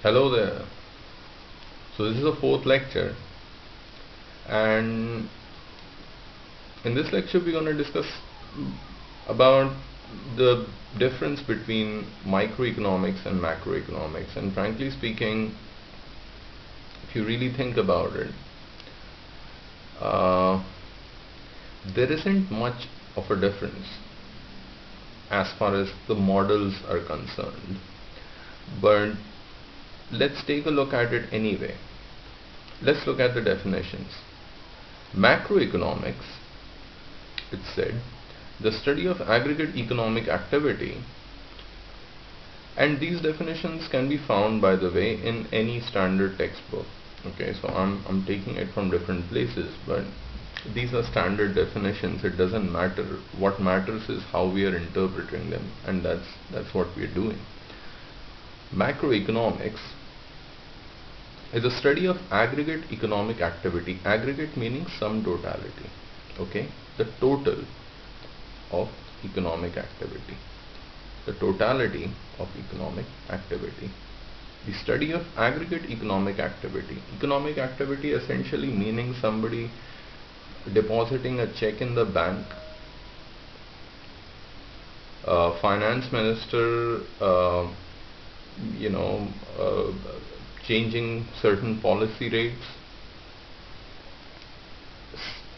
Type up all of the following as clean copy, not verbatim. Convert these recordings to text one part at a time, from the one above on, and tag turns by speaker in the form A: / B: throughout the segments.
A: Hello there. So this is the fourth lecture, and in this lecture we're going to discuss about the difference between microeconomics and macroeconomics. And frankly speaking, if you really think about it, uh, there isn't much of a difference as far as the models are concerned. But let's take a look at it anyway. Let's look at the definitions. Macroeconomics, it said, the study of aggregate economic activity, and these definitions can be found, by the way, in any standard textbook. Okay, so I'm taking it from different places, but these are standard definitions. It doesn't matter. What matters is how we are interpreting them, and that's what we are doing. Macroeconomics is a study of aggregate economic activity. Aggregate meaning sum totality. Okay, the total of economic activity, the totality of economic activity. The study of aggregate economic activity. Economic activity essentially meaning somebody depositing a check in the bank, finance minister, changing certain policy rates,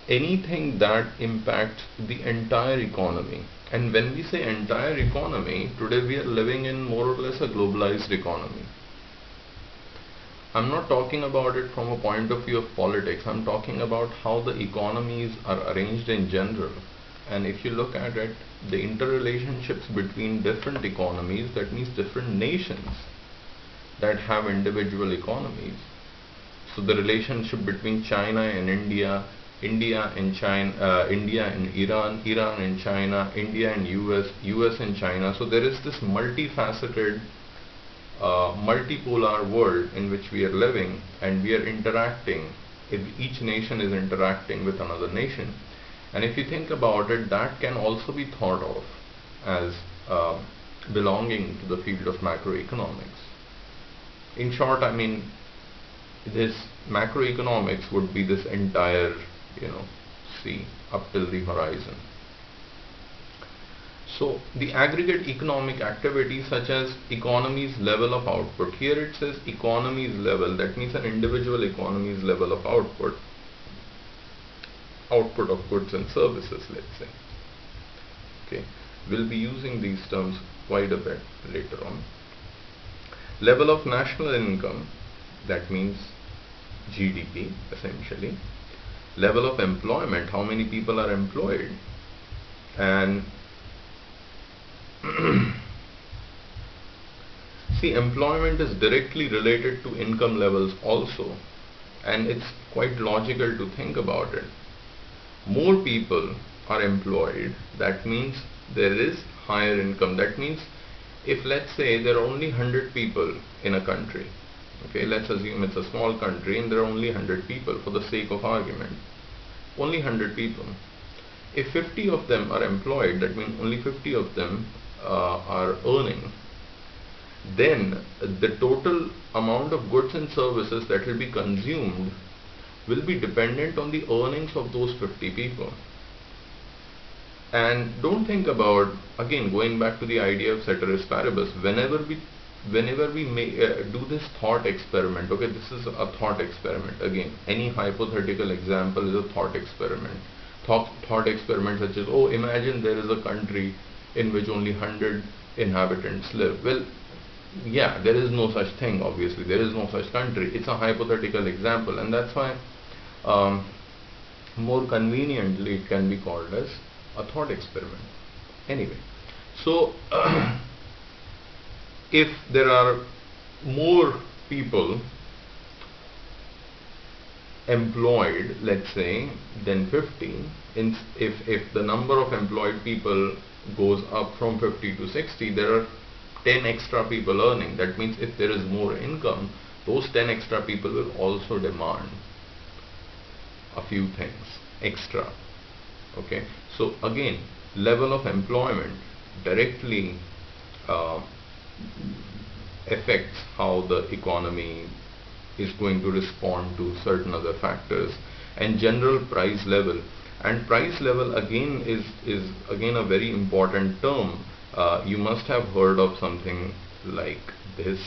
A: anything that impacts the entire economy. And when we say entire economy, today we are living in more or less a globalized economy. I'm not talking about it from a point of view of politics. I'm talking about how the economies are arranged in general. And if you look at it, the interrelationships between different economies, that means different nations that have individual economies. So the relationship between China and India, India and China, India and Iran, Iran and China, India and US, US and China. So there is this multifaceted, multipolar world in which we are living, and we are interacting. Each nation is interacting with another nation. And if you think about it, that can also be thought of as belonging to the field of macroeconomics. In short, I mean, this macroeconomics would be this entire, sea up till the horizon. So the aggregate economic activity, such as economy's level of output. Here it says economy's level, that means an individual economy's level of output of goods and services, let's say. Okay, we'll be using these terms quite a bit later on. Level of national income, that means GDP essentially. Level of employment, how many people are employed. And see, employment is directly related to income levels also, and it's quite logical to think about it. More people are employed, that means there is higher income. That means if, let's say, there are only 100 people in a country, okay, let's assume it's a small country and there are only 100 people for the sake of argument, only 100 people. If 50 of them are employed, that means only 50 of them are earning, then the total amount of goods and services that will be consumed will be dependent on the earnings of those 50 people. And don't think about, again, going back to the idea of ceteris paribus, whenever we do this thought experiment. Okay, this is a thought experiment. Again, any hypothetical example is a thought experiment. Thought experiment such as, oh, imagine there is a country in which only 100 inhabitants live. Well, yeah, there is no such thing, obviously. There is no such country. It's a hypothetical example, and that's why more conveniently it can be called as a thought experiment. Anyway, so if there are more people employed, let's say, than 50, if the number of employed people goes up from 50 to 60, there are 10 extra people earning. That means if there is more income, those 10 extra people will also demand a few things extra. Okay, so again, level of employment directly affects how the economy is going to respond to certain other factors, and general price level. And price level again is again a very important term. You must have heard of something like this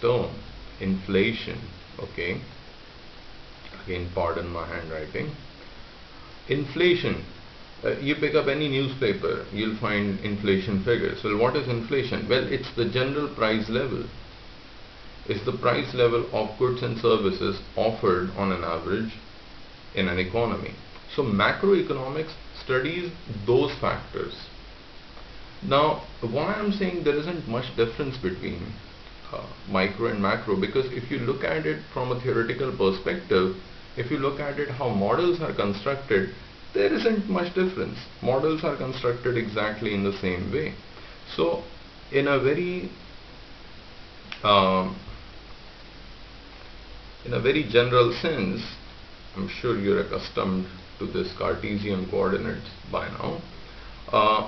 A: term, inflation. Okay, again pardon my handwriting. Inflation. You pick up any newspaper, you'll find inflation figures. Well, what is inflation? Well, it's the general price level. It's the price level of goods and services offered on an average in an economy. So macroeconomics studies those factors. Now, why I'm saying there isn't much difference between micro and macro, because if you look at it from a theoretical perspective, if you look at it how models are constructed, there isn't much difference. Models are constructed exactly in the same way. So in a very general sense, I'm sure you're accustomed to this Cartesian coordinates by now.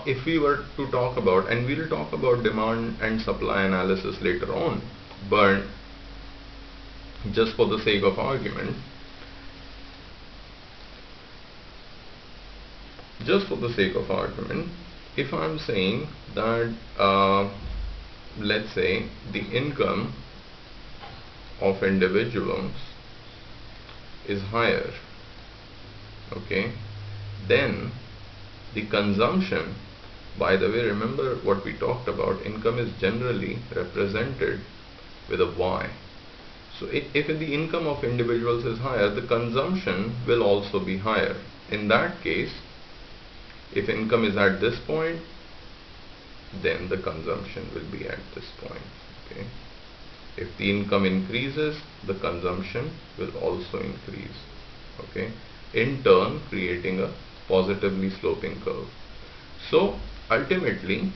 A: If we were to talk about, and we'll talk about demand and supply analysis later on, but just for the sake of argument, if I'm saying that let's say the income of individuals is higher, okay, then the consumption, by the way, remember what we talked about, income is generally represented with a Y. So if the income of individuals is higher, the consumption will also be higher. In that case, if income is at this point, then the consumption will be at this point. Okay. If the income increases, the consumption will also increase. Okay. In turn, creating a positively sloping curve. So ultimately,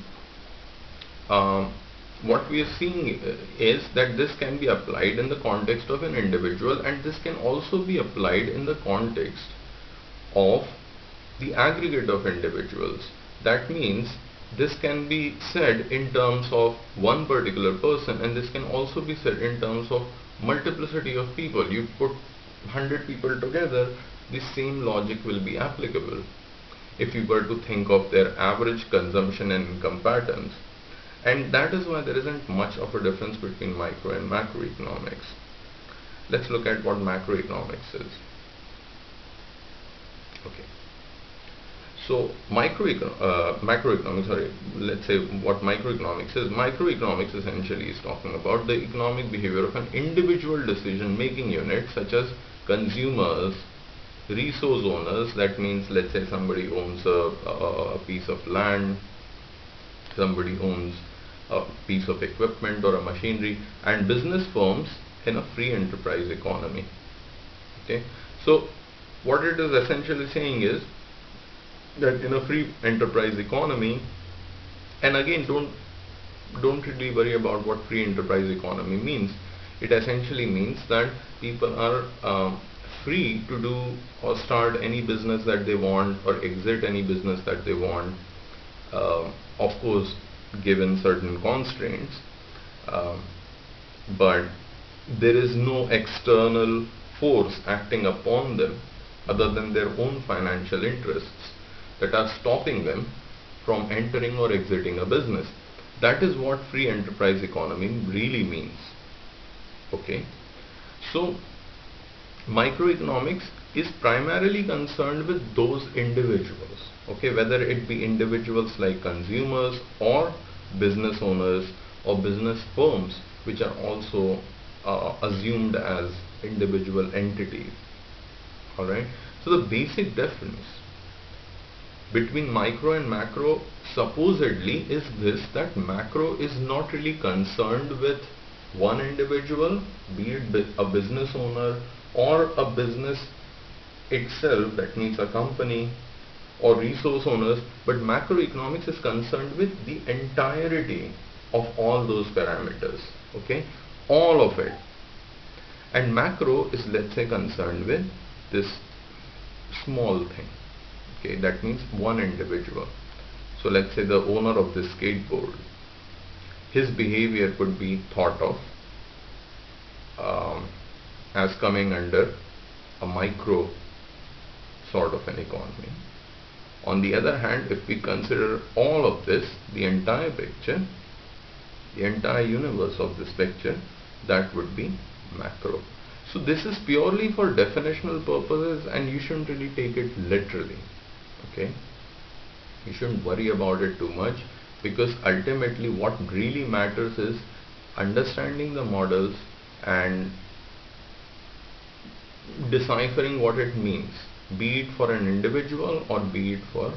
A: what we are seeing is that this can be applied in the context of an individual, and this can also be applied in the context of the aggregate of individuals. That means this can be said in terms of one particular person, and this can also be said in terms of multiplicity of people. You put 100 people together, the same logic will be applicable if you were to think of their average consumption and income patterns. And that is why there isn't much of a difference between micro and macroeconomics. Let's look at what macroeconomics is. Okay. So macroeconomics, sorry, let's say what microeconomics is. Microeconomics essentially is talking about the economic behavior of an individual decision-making unit, such as consumers, resource owners. That means, let's say somebody owns a piece of land, somebody owns a piece of equipment or a machinery, and business firms in a free enterprise economy. Okay, so what it is essentially saying is that in a free enterprise economy, and again don't really worry about what free enterprise economy means. It essentially means that people are free to do or start any business that they want or exit any business that they want, of course given certain constraints, but there is no external force acting upon them other than their own financial interests that are stopping them from entering or exiting a business. That is what free enterprise economy really means. Okay, so microeconomics is primarily concerned with those individuals, okay, whether it be individuals like consumers or business owners or business firms, which are also assumed as individual entities. Alright, so the basic difference between micro and macro supposedly is this, that macro is not really concerned with one individual, be it a business owner or a business itself, that means a company or resource owners, but macroeconomics is concerned with the entirety of all those parameters, okay, all of it. And macro is, let's say, concerned with this small thing, okay, that means one individual. So let's say the owner of this skateboard, his behavior could be thought of as coming under a micro sort of an economy. On the other hand, if we consider all of this, the entire picture, the entire universe of this picture, that would be macro. So this is purely for definitional purposes, and you shouldn't really take it literally. Okay? You shouldn't worry about it too much, because ultimately what really matters is understanding the models and deciphering what it means, be it for an individual or be it for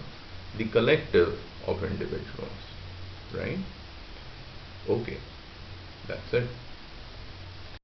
A: the collective of individuals. Right? Okay, that's it.